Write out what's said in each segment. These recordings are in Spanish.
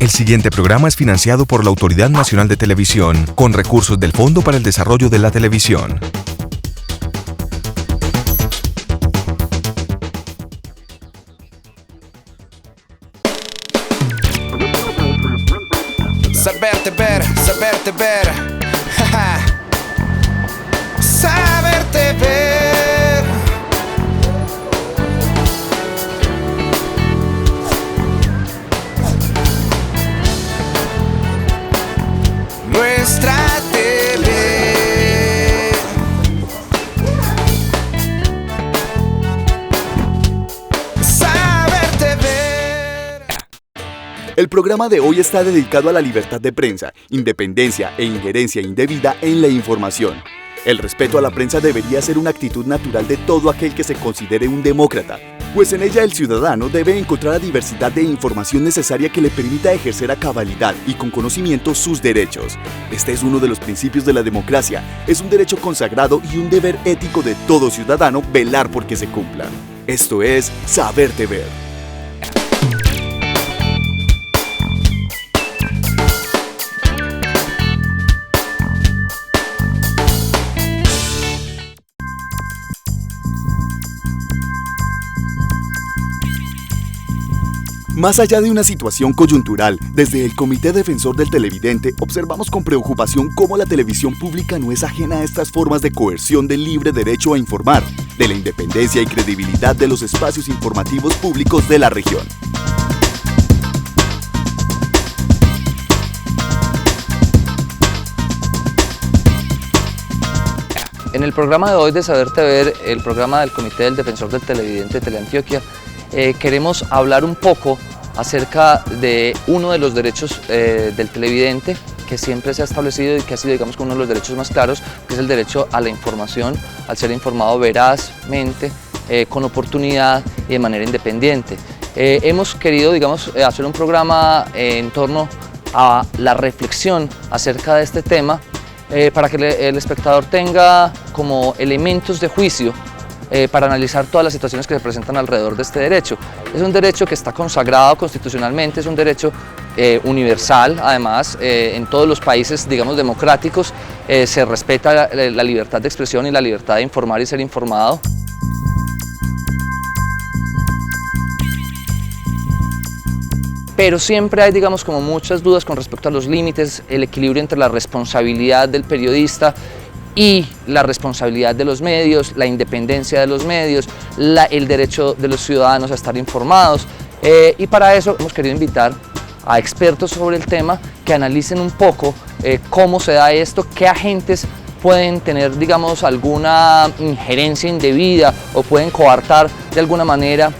El siguiente programa es financiado por la Autoridad Nacional de Televisión, con recursos del Fondo para el Desarrollo de la Televisión. Saberte ver, saberte ver. Saberte ver. Nuestra TV. Saberte ver. El programa de hoy está dedicado a la libertad de prensa, independencia e injerencia indebida en la información. El respeto a la prensa debería ser una actitud natural de todo aquel que se considere un demócrata, pues en ella el ciudadano debe encontrar la diversidad de información necesaria que le permita ejercer a cabalidad y con conocimiento sus derechos. Este es uno de los principios de la democracia, es un derecho consagrado y un deber ético de todo ciudadano velar por que se cumplan. Esto es Saberte Ver. Más allá de una situación coyuntural, desde el Comité Defensor del Televidente observamos con preocupación cómo la televisión pública no es ajena a estas formas de coerción del libre derecho a informar, de la independencia y credibilidad de los espacios informativos públicos de la región. En el programa de hoy de Saberte Ver, el programa del Comité del Defensor del Televidente de Teleantioquia, queremos hablar un poco acerca de uno de los derechos del televidente que siempre se ha establecido y que ha sido, digamos, uno de los derechos más claros, que es el derecho a la información, al ser informado verazmente, con oportunidad y de manera independiente. Hemos querido, digamos, hacer un programa en torno a la reflexión acerca de este tema para que el espectador tenga como elementos de juicio para analizar todas las situaciones que se presentan alrededor de este derecho. Es un derecho que está consagrado constitucionalmente, es un derecho universal, además en todos los países, digamos, democráticos se respeta la libertad de expresión y la libertad de informar y ser informado. Pero siempre hay, digamos, como muchas dudas con respecto a los límites, el equilibrio entre la responsabilidad del periodista y la responsabilidad de los medios, la independencia de los medios, el derecho de los ciudadanos a estar informados. Y para eso hemos querido invitar a expertos sobre el tema que analicen un poco cómo se da esto, qué agentes pueden tener, digamos, alguna injerencia indebida o pueden coartar de alguna manera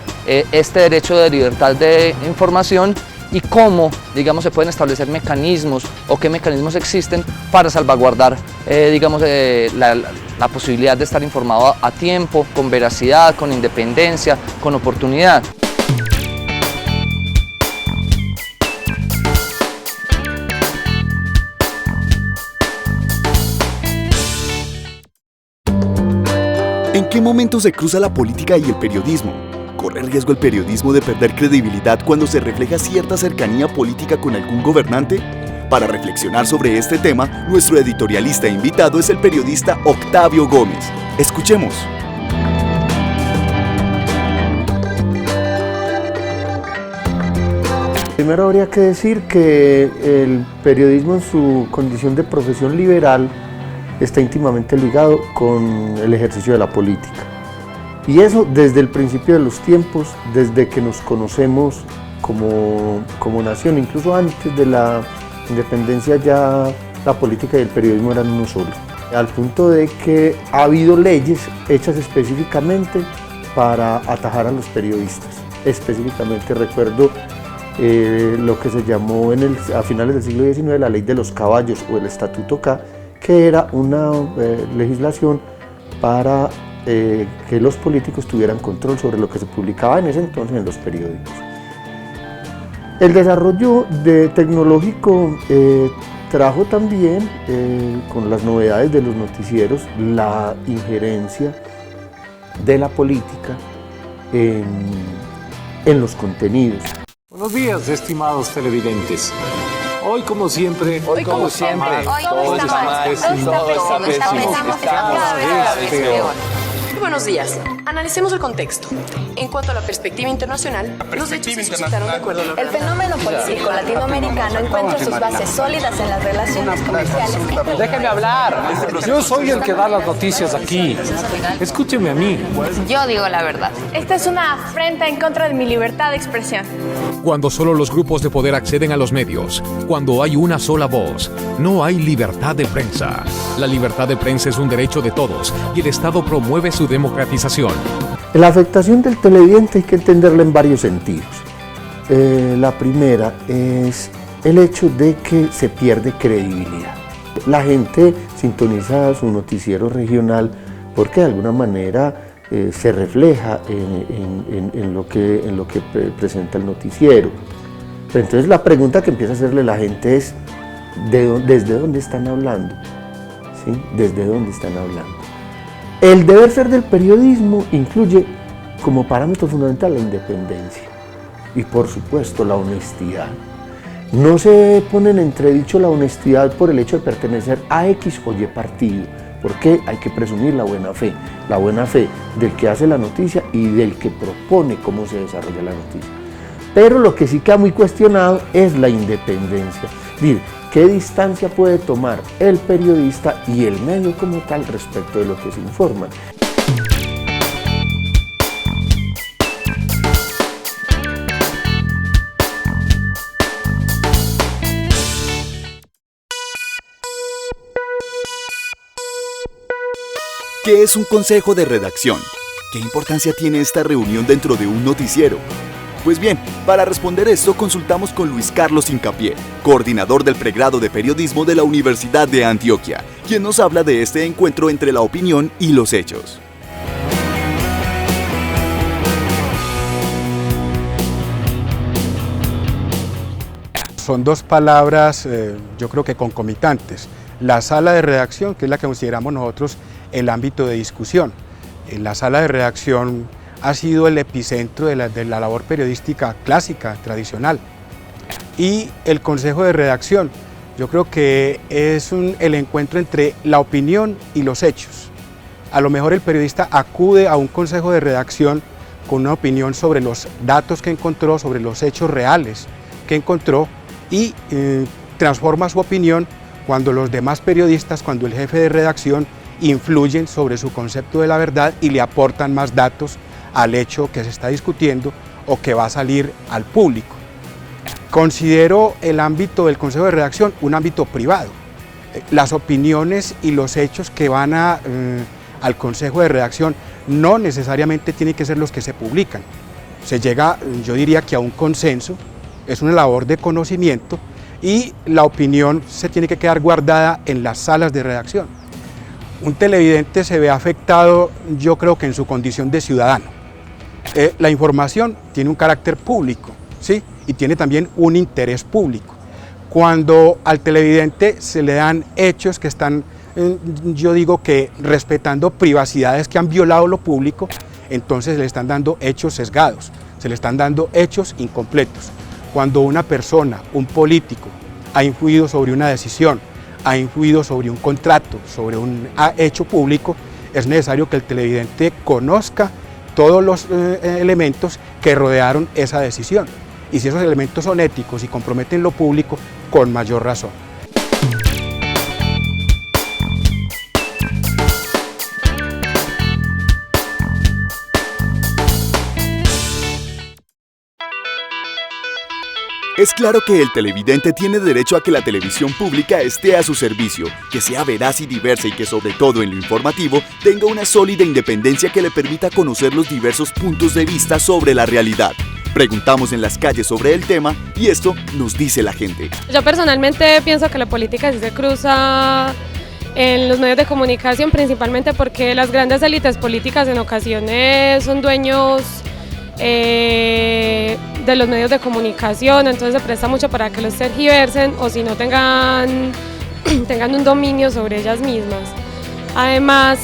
este derecho de libertad de información y cómo, digamos, se pueden establecer mecanismos o qué mecanismos existen para salvaguardar, digamos, la posibilidad de estar informado a tiempo, con veracidad, con independencia, con oportunidad. ¿En qué momento se cruza la política y el periodismo? ¿Corre riesgo el periodismo de perder credibilidad cuando se refleja cierta cercanía política con algún gobernante? Para reflexionar sobre este tema, nuestro editorialista invitado es el periodista Octavio Gómez. Escuchemos. Primero habría que decir que el periodismo en su condición de profesión liberal está íntimamente ligado con el ejercicio de la política. Y eso desde el principio de los tiempos, desde que nos conocemos como nación, incluso antes de la independencia ya la política y el periodismo eran uno solo. Al punto de que ha habido leyes hechas específicamente para atajar a los periodistas. Específicamente recuerdo lo que se llamó a finales del siglo XIX la ley de los caballos o el Estatuto K, que era una legislación para que los políticos tuvieran control sobre lo que se publicaba en ese entonces en los periódicos. El desarrollo tecnológico trajo también, con las novedades de los noticieros, la injerencia de la política en los contenidos. Buenos días, estimados televidentes. Hoy como siempre, Hoy como siempre, todo está mal, todo está peor. Buenos días. Analicemos el contexto. En cuanto a la perspectiva internacional, los hechos se suscitaron de acuerdo a lo El fenómeno político latinoamericano encuentra sus bases sólidas en las relaciones comerciales. Déjenme hablar. Yo soy el que da las noticias aquí. Escúcheme a mí. Yo digo la verdad. Esta es una afrenta en contra de mi libertad de expresión. Cuando solo los grupos de poder acceden a los medios, cuando hay una sola voz, no hay libertad de prensa. La libertad de prensa es un derecho de todos y el Estado promueve su democratización. La afectación del televidente hay que entenderla en varios sentidos. La primera es el hecho de que se pierde credibilidad. La gente sintoniza su noticiero regional porque de alguna manera se refleja en lo que presenta el noticiero. Entonces la pregunta que empieza a hacerle la gente es ¿desde dónde están hablando? ¿Sí? ¿Desde dónde están hablando? El deber ser del periodismo incluye como parámetro fundamental la independencia y por supuesto la honestidad. No se pone en entredicho la honestidad por el hecho de pertenecer a X o Y partido, porque hay que presumir la buena fe del que hace la noticia y del que propone cómo se desarrolla la noticia. Pero lo que sí queda muy cuestionado es la independencia, es decir, qué distancia puede tomar el periodista y el medio como tal respecto de lo que se informa. ¿Qué es un consejo de redacción? ¿Qué importancia tiene esta reunión dentro de un noticiero? Pues bien, para responder esto consultamos con Luis Carlos Hincapié, coordinador del pregrado de periodismo de la Universidad de Antioquia, quien nos habla de este encuentro entre la opinión y los hechos. Son dos palabras, yo creo que concomitantes. La sala de redacción, que es la que consideramos nosotros el ámbito de discusión. La sala de redacción ha sido el epicentro de la labor periodística clásica, tradicional. Y el consejo de redacción, yo creo que es el encuentro entre la opinión y los hechos. A lo mejor el periodista acude a un consejo de redacción con una opinión sobre los datos que encontró, sobre los hechos reales que encontró y transforma su opinión cuando los demás periodistas, cuando el jefe de redacción influyen sobre su concepto de la verdad y le aportan más datos al hecho que se está discutiendo o que va a salir al público. Considero el ámbito del consejo de redacción un ámbito privado. Las opiniones y los hechos que van al consejo de redacción no necesariamente tienen que ser los que se publican. Se llega, yo diría que a un consenso, es una labor de conocimiento y la opinión se tiene que quedar guardada en las salas de redacción. Un televidente se ve afectado, yo creo que en su condición de ciudadano. La información tiene un carácter público, ¿sí? Y tiene también un interés público. Cuando al televidente se le dan hechos que están, yo digo que respetando privacidades que han violado lo público, entonces le están dando hechos sesgados, se le están dando hechos incompletos. Cuando una persona, un político, ha influido sobre una decisión, ha influido sobre un contrato, sobre un hecho público, es necesario que el televidente conozca todos los elementos que rodearon esa decisión. Y si esos elementos son éticos y comprometen lo público, con mayor razón. Es claro que el televidente tiene derecho a que la televisión pública esté a su servicio, que sea veraz y diversa y que sobre todo en lo informativo tenga una sólida independencia que le permita conocer los diversos puntos de vista sobre la realidad. Preguntamos en las calles sobre el tema y esto nos dice la gente. Yo personalmente pienso que la política sí se cruza en los medios de comunicación, principalmente porque las grandes élites políticas en ocasiones son dueños de los medios de comunicación, entonces se presta mucho para que los tergiversen o si no tengan un dominio sobre ellas mismas. Además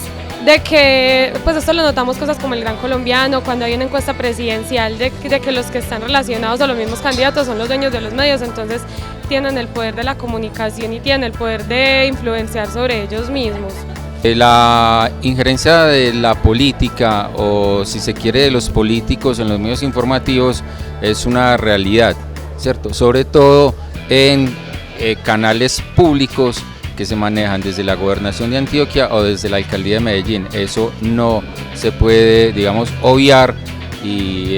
de que, pues esto lo notamos cosas como el Gran Colombiano, cuando hay una encuesta presidencial de que los que están relacionados a los mismos candidatos son los dueños de los medios, entonces tienen el poder de la comunicación y tienen el poder de influenciar sobre ellos mismos. La injerencia de la política, o si se quiere de los políticos en los medios informativos, es una realidad, ¿cierto? Sobre todo en canales públicos que se manejan desde la gobernación de Antioquia o desde la alcaldía de Medellín. Eso no se puede, digamos, obviar, y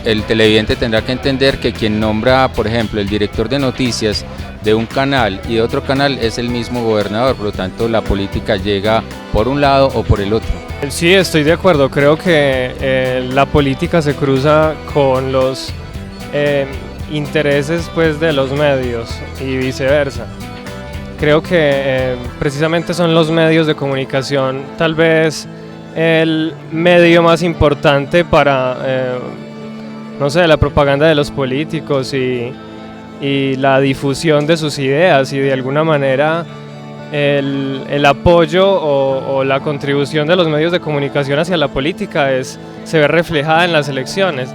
el televidente tendrá que entender que quien nombra, por ejemplo, el director de noticias de un canal y de otro canal es el mismo gobernador, por lo tanto la política llega por un lado o por el otro. Sí, estoy de acuerdo, creo que la política se cruza con los intereses, pues, de los medios y viceversa. Creo que precisamente son los medios de comunicación tal vez el medio más importante para, no sé, la propaganda de los políticos y la difusión de sus ideas, y de alguna manera el apoyo o la contribución de los medios de comunicación hacia la política se ve reflejada en las elecciones.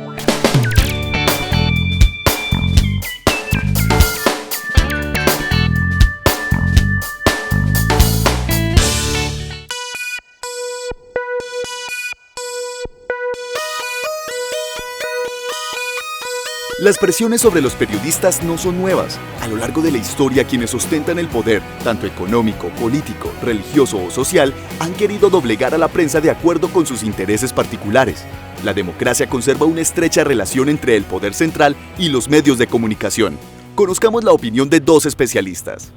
Las presiones sobre los periodistas no son nuevas. A lo largo de la historia, quienes ostentan el poder, tanto económico, político, religioso o social, han querido doblegar a la prensa de acuerdo con sus intereses particulares. La democracia conserva una estrecha relación entre el poder central y los medios de comunicación. Conozcamos la opinión de dos especialistas.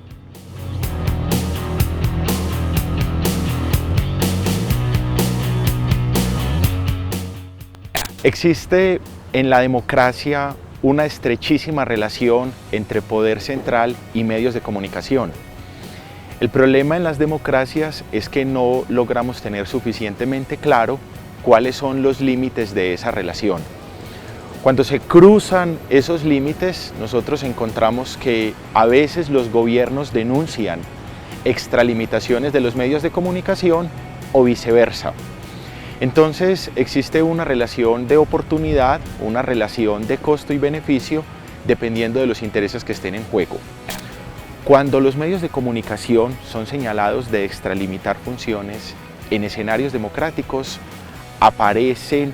Existe en la democracia una estrechísima relación entre poder central y medios de comunicación. El problema en las democracias es que no logramos tener suficientemente claro cuáles son los límites de esa relación. Cuando se cruzan esos límites, nosotros encontramos que a veces los gobiernos denuncian extralimitaciones de los medios de comunicación o viceversa. Entonces existe una relación de oportunidad, una relación de costo y beneficio, dependiendo de los intereses que estén en juego. Cuando los medios de comunicación son señalados de extralimitar funciones en escenarios democráticos, aparecen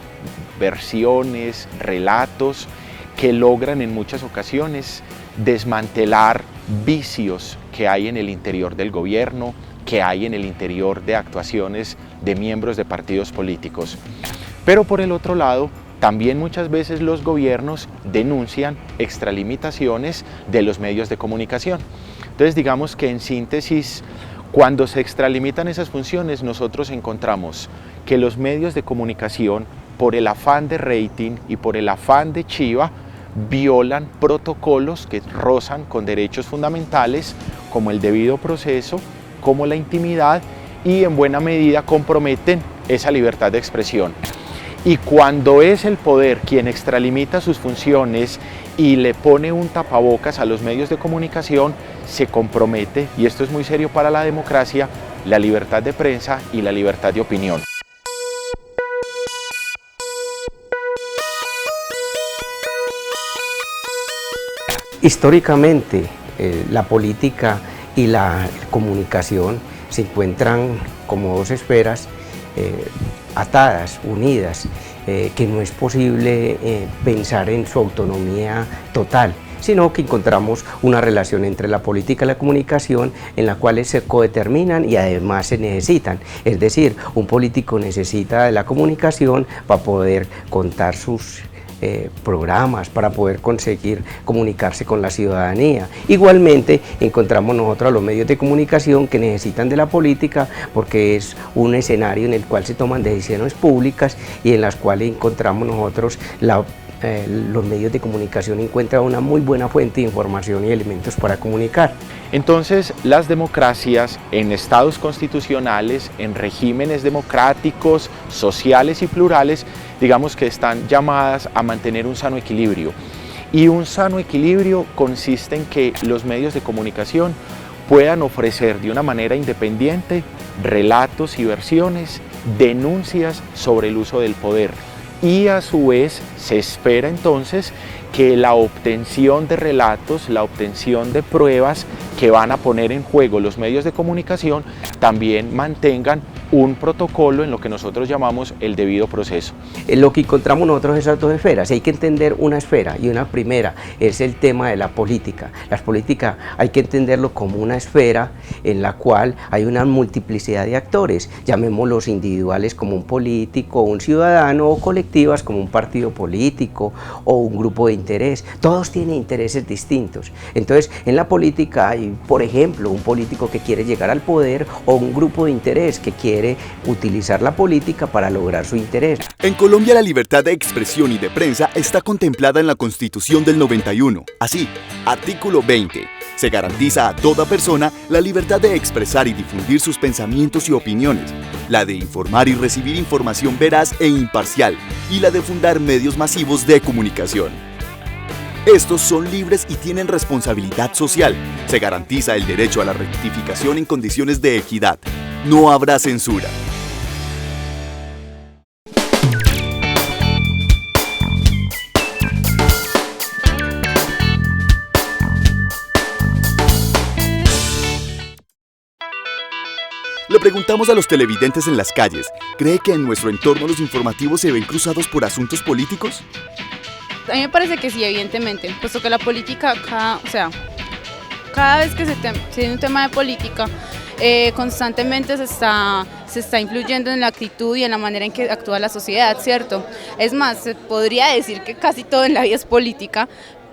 versiones, relatos que logran en muchas ocasiones desmantelar vicios que hay en el interior del gobierno, que hay en el interior de actuaciones de miembros de partidos políticos. Pero por el otro lado, también muchas veces los gobiernos denuncian extralimitaciones de los medios de comunicación. Entonces, digamos que en síntesis, cuando se extralimitan esas funciones, nosotros encontramos que los medios de comunicación, por el afán de rating y por el afán de chiva, violan protocolos que rozan con derechos fundamentales como el debido proceso, como la intimidad, y en buena medida comprometen esa libertad de expresión. Y cuando es el poder quien extralimita sus funciones y le pone un tapabocas a los medios de comunicación, se compromete, y esto es muy serio para la democracia, la libertad de prensa y la libertad de opinión. Históricamente, la política y la comunicación se encuentran como dos esferas atadas, unidas, que no es posible pensar en su autonomía total, sino que encontramos una relación entre la política y la comunicación en la cual se codeterminan y además se necesitan. Es decir, un político necesita de la comunicación para poder contar sus programas, para poder conseguir comunicarse con la ciudadanía. Igualmente encontramos nosotros a los medios de comunicación que necesitan de la política porque es un escenario en el cual se toman decisiones públicas y en las cuales encontramos nosotros los medios de comunicación encuentran una muy buena fuente de información y elementos para comunicar. Entonces, las democracias en estados constitucionales, en regímenes democráticos, sociales y plurales, digamos que están llamadas a mantener un sano equilibrio. Y un sano equilibrio consiste en que los medios de comunicación puedan ofrecer de una manera independiente relatos y versiones, denuncias sobre el uso del poder. Y a su vez se espera entonces que la obtención de relatos, la obtención de pruebas que van a poner en juego los medios de comunicación también mantengan un protocolo en lo que nosotros llamamos el debido proceso. Lo que encontramos nosotros es esas dos esferas, hay que entender una esfera, y una primera es el tema de la política. La política hay que entenderlo como una esfera en la cual hay una multiplicidad de actores, llamémoslos individuales como un político, un ciudadano, o colectivas como un partido político o un grupo de interés. Todos tienen intereses distintos. Entonces, en la política hay, por ejemplo, un político que quiere llegar al poder o un grupo de interés que quiere utilizar la política para lograr su interés. En Colombia la libertad de expresión y de prensa está contemplada en la Constitución del 91. Así, artículo 20. Se garantiza a toda persona la libertad de expresar y difundir sus pensamientos y opiniones, la de informar y recibir información veraz e imparcial, y la de fundar medios masivos de comunicación. Estos son libres y tienen responsabilidad social. Se garantiza el derecho a la rectificación en condiciones de equidad. No habrá censura. Le preguntamos a los televidentes en las calles, ¿cree que en nuestro entorno los informativos se ven cruzados por asuntos políticos? A mí me parece que sí, evidentemente, puesto que la política, cada vez que se tiene un tema de política, constantemente se está influyendo en la actitud y en la manera en que actúa la sociedad, ¿cierto? Es más, se podría decir que casi todo en la vida es política,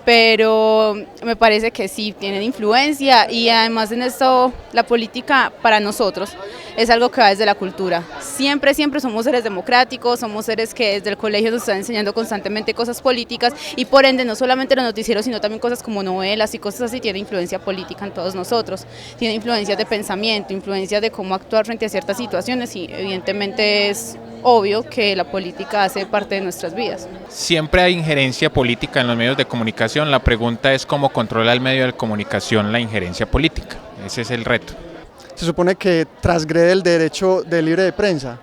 pero me parece que sí, tienen influencia, y además en esto la política para nosotros es algo que va desde la cultura. Siempre somos seres democráticos, somos seres que desde el colegio nos están enseñando constantemente cosas políticas, y por ende no solamente los noticieros, sino también cosas como novelas y cosas así tienen influencia política en todos nosotros. Tiene influencias de pensamiento, influencias de cómo actuar frente a ciertas situaciones, y evidentemente es obvio que la política hace parte de nuestras vidas. Siempre hay injerencia política en los medios de comunicación. La pregunta es cómo controla el medio de comunicación la injerencia política. Ese es el reto. Se supone que transgrede el derecho de libre de prensa.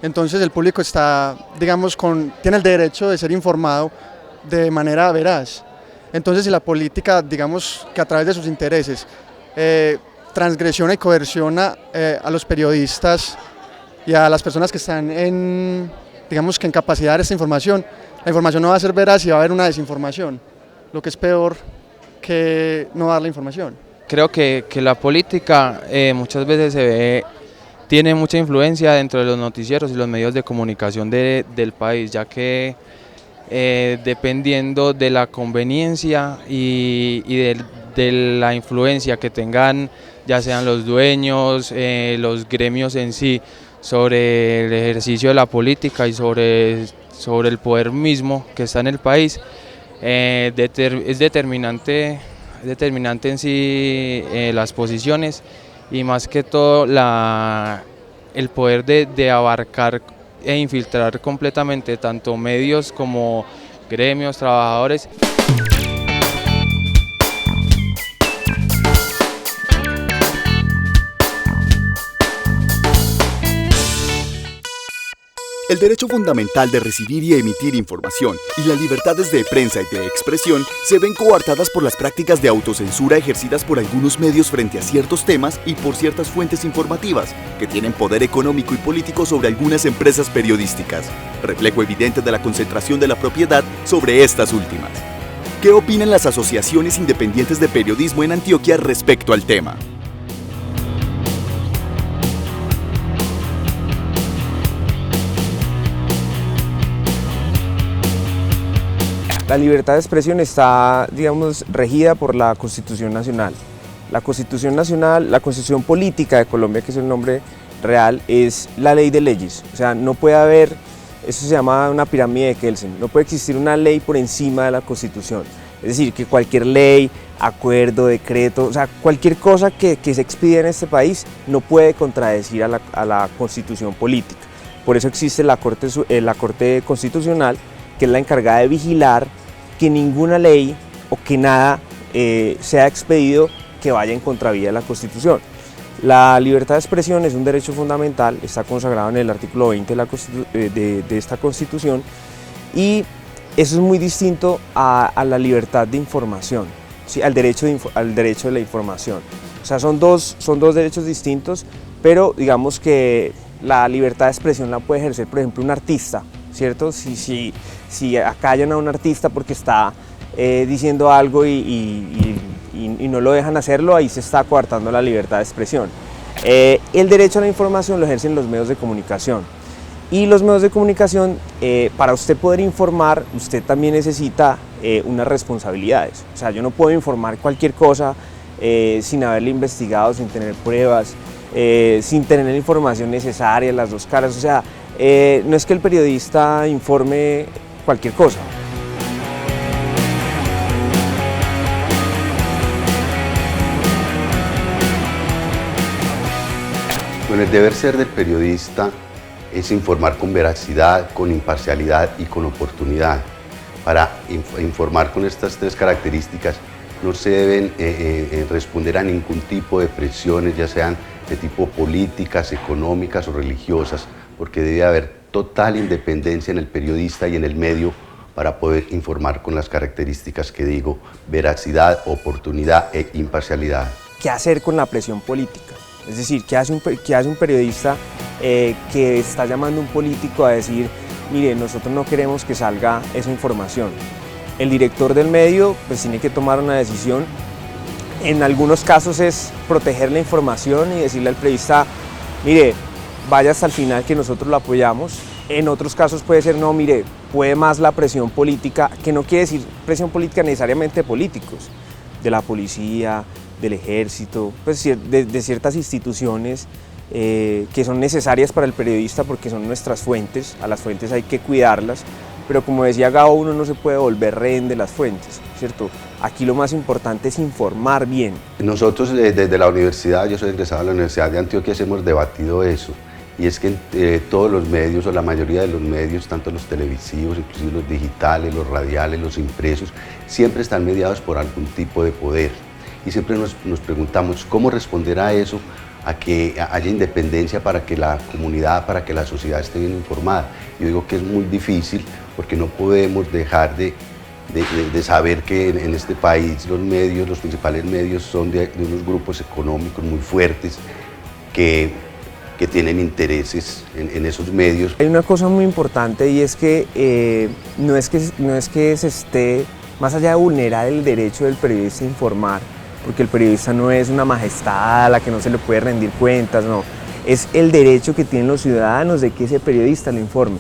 Entonces el público está, digamos, tiene el derecho de ser informado de manera veraz. Entonces si la política, digamos, que a través de sus intereses transgresiona y coerciona a los periodistas y a las personas que están en capacidad de dar esta información, la información no va a ser veraz y va a haber una desinformación, lo que es peor que no dar la información. Creo que la política muchas veces tiene mucha influencia dentro de los noticieros y los medios de comunicación del país, ya que dependiendo de la conveniencia y de la influencia que tengan, ya sean los dueños, los gremios en sí, sobre el ejercicio de la política y sobre el poder mismo que está en el país, es determinante en sí las posiciones, y más que todo el poder de abarcar e infiltrar completamente tanto medios como gremios, trabajadores. El derecho fundamental de recibir y emitir información y las libertades de prensa y de expresión se ven coartadas por las prácticas de autocensura ejercidas por algunos medios frente a ciertos temas y por ciertas fuentes informativas que tienen poder económico y político sobre algunas empresas periodísticas, reflejo evidente de la concentración de la propiedad sobre estas últimas. ¿Qué opinan las asociaciones independientes de periodismo en Antioquia respecto al tema? La libertad de expresión está, digamos, regida por la Constitución Nacional. La Constitución Nacional, la Constitución Política de Colombia, que es el nombre real, es la ley de leyes. O sea, no puede haber, eso se llama una pirámide de Kelsen, no puede existir una ley por encima de la Constitución. Es decir, que cualquier ley, acuerdo, decreto, o sea, cualquier cosa que se expida en este país no puede contradecir a la Constitución Política. Por eso existe la Corte Constitucional, que es la encargada de vigilar que ninguna ley o que nada sea expedido que vaya en contravía de la Constitución. La libertad de expresión es un derecho fundamental, está consagrado en el artículo 20 de esta Constitución, y eso es muy distinto a la libertad de información, ¿sí? al derecho de la información. O sea, son dos derechos distintos, pero digamos que la libertad de expresión la puede ejercer, por ejemplo, un artista, ¿cierto? Si acallan a un artista porque está diciendo algo y no lo dejan hacerlo, ahí se está coartando la libertad de expresión. El derecho a la información lo ejercen los medios de comunicación. Y los medios de comunicación, para usted poder informar, usted también necesita unas responsabilidades. O sea, yo no puedo informar cualquier cosa sin haberle investigado, sin tener pruebas, sin tener la información necesaria, las dos caras. O sea, no es que el periodista informe cualquier cosa. Bueno, el deber ser del periodista es informar con veracidad, con imparcialidad y con oportunidad. Para informar con estas tres características no se deben responder a ningún tipo de presiones, ya sean de tipo políticas, económicas o religiosas, porque debe haber total independencia en el periodista y en el medio para poder informar con las características que digo: veracidad, oportunidad e imparcialidad. ¿Qué hacer con la presión política? Es decir, ¿qué hace un periodista que está llamando a un político a decir: mire, nosotros no queremos que salga esa información? El director del medio pues tiene que tomar una decisión. En algunos casos es proteger la información y decirle al periodista: mire, vaya hasta el final que nosotros lo apoyamos. En otros casos puede ser: no, mire, puede más la presión política, que no quiere decir presión política necesariamente de políticos, de la policía, del ejército, pues de ciertas instituciones que son necesarias para el periodista porque son nuestras fuentes. A las fuentes hay que cuidarlas, pero como decía Gabo, uno no se puede volver rehén de las fuentes, ¿cierto? Aquí lo más importante es informar bien. Nosotros desde la universidad, yo soy egresado de la Universidad de Antioquia, hemos debatido eso, y es que todos los medios, o la mayoría de los medios, tanto los televisivos, inclusive los digitales, los radiales, los impresos, siempre están mediados por algún tipo de poder. Y siempre nos preguntamos cómo responder a eso, a que haya independencia para que la comunidad, para que la sociedad esté bien informada. Yo digo que es muy difícil porque no podemos dejar de saber que en este país los principales medios son de unos grupos económicos muy fuertes que tienen intereses en esos medios. Hay una cosa muy importante, y es que no es que se esté, más allá de vulnerar el derecho del periodista a informar, porque el periodista no es una majestad a la que no se le puede rendir cuentas, no. Es el derecho que tienen los ciudadanos de que ese periodista lo informe,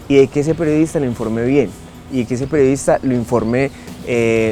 y de que ese periodista lo informe bien, y de que ese periodista lo informe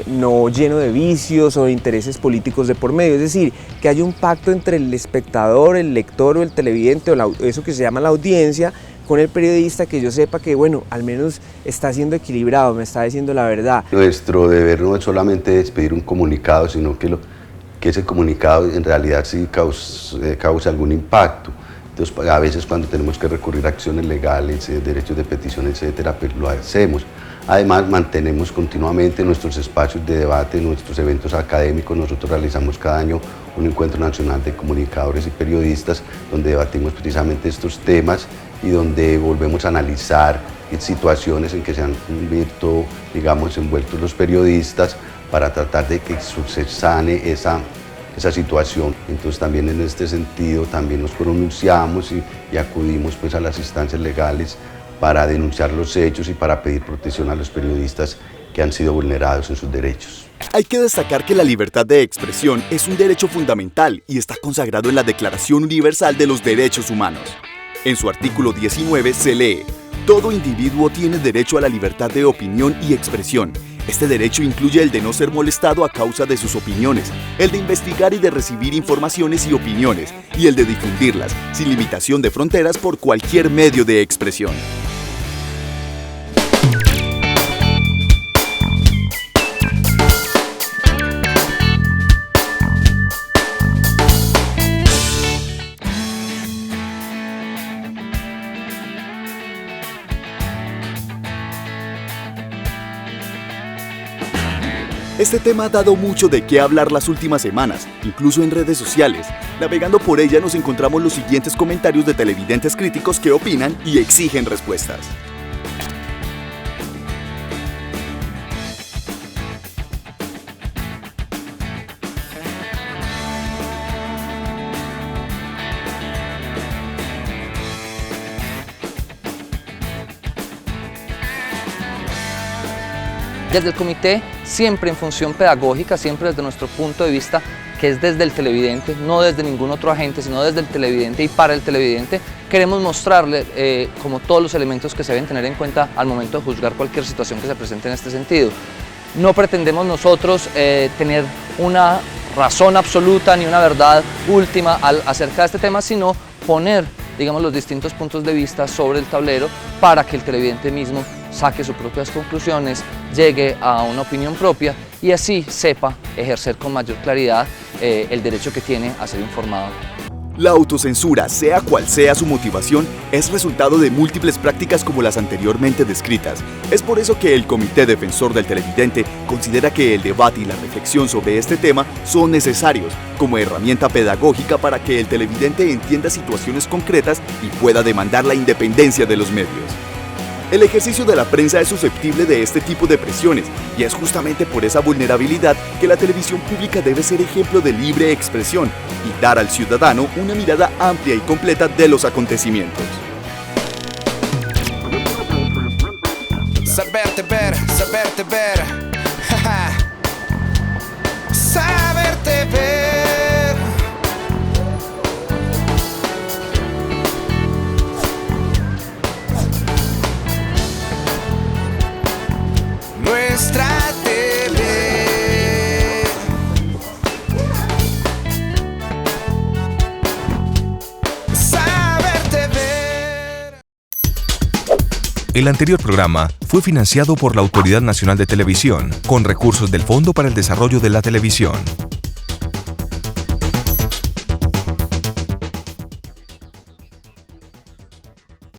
no lleno de vicios o de intereses políticos de por medio. Es decir, que haya un pacto entre el espectador, el lector o el televidente, o eso que se llama la audiencia, con el periodista, que yo sepa que, bueno, al menos está siendo equilibrado, me está diciendo la verdad. Nuestro deber no es solamente expedir un comunicado, sino que ese comunicado en realidad sí cause algún impacto. Entonces, a veces cuando tenemos que recurrir a acciones legales, derechos de petición, etcétera, pues lo hacemos. Además, mantenemos continuamente nuestros espacios de debate, nuestros eventos académicos. Nosotros realizamos cada año un encuentro nacional de comunicadores y periodistas donde debatimos precisamente estos temas y donde volvemos a analizar situaciones en que se han visto, digamos, envueltos los periodistas para tratar de que se sane esa situación. Entonces también en este sentido también nos pronunciamos y acudimos pues a las instancias legales para denunciar los hechos y para pedir protección a los periodistas que han sido vulnerados en sus derechos. Hay que destacar que la libertad de expresión es un derecho fundamental y está consagrado en la Declaración Universal de los Derechos Humanos. En su artículo 19 se lee: todo individuo tiene derecho a la libertad de opinión y expresión. Este derecho incluye el de no ser molestado a causa de sus opiniones, el de investigar y de recibir informaciones y opiniones, y el de difundirlas, sin limitación de fronteras, por cualquier medio de expresión. Este tema ha dado mucho de qué hablar las últimas semanas, incluso en redes sociales. Navegando por ella nos encontramos los siguientes comentarios de televidentes críticos que opinan y exigen respuestas. Desde el comité, siempre en función pedagógica, siempre desde nuestro punto de vista, que es desde el televidente, no desde ningún otro agente, sino desde el televidente y para el televidente, queremos mostrarle como todos los elementos que se deben tener en cuenta al momento de juzgar cualquier situación que se presente en este sentido. No pretendemos nosotros tener una razón absoluta ni una verdad última acerca de este tema, sino poner, digamos, los distintos puntos de vista sobre el tablero para que el televidente mismo saque sus propias conclusiones, llegue a una opinión propia y así sepa ejercer con mayor claridad el derecho que tiene a ser informado. La autocensura, sea cual sea su motivación, es resultado de múltiples prácticas como las anteriormente descritas. Es por eso que el Comité Defensor del Televidente considera que el debate y la reflexión sobre este tema son necesarios como herramienta pedagógica para que el televidente entienda situaciones concretas y pueda demandar la independencia de los medios. El ejercicio de la prensa es susceptible de este tipo de presiones y es justamente por esa vulnerabilidad que la televisión pública debe ser ejemplo de libre expresión y dar al ciudadano una mirada amplia y completa de los acontecimientos. Saberte ver, saberte ver. Saberte ver. Nuestra TV. Saberte ver. El anterior programa fue financiado por la Autoridad Nacional de Televisión, con recursos del Fondo para el Desarrollo de la Televisión.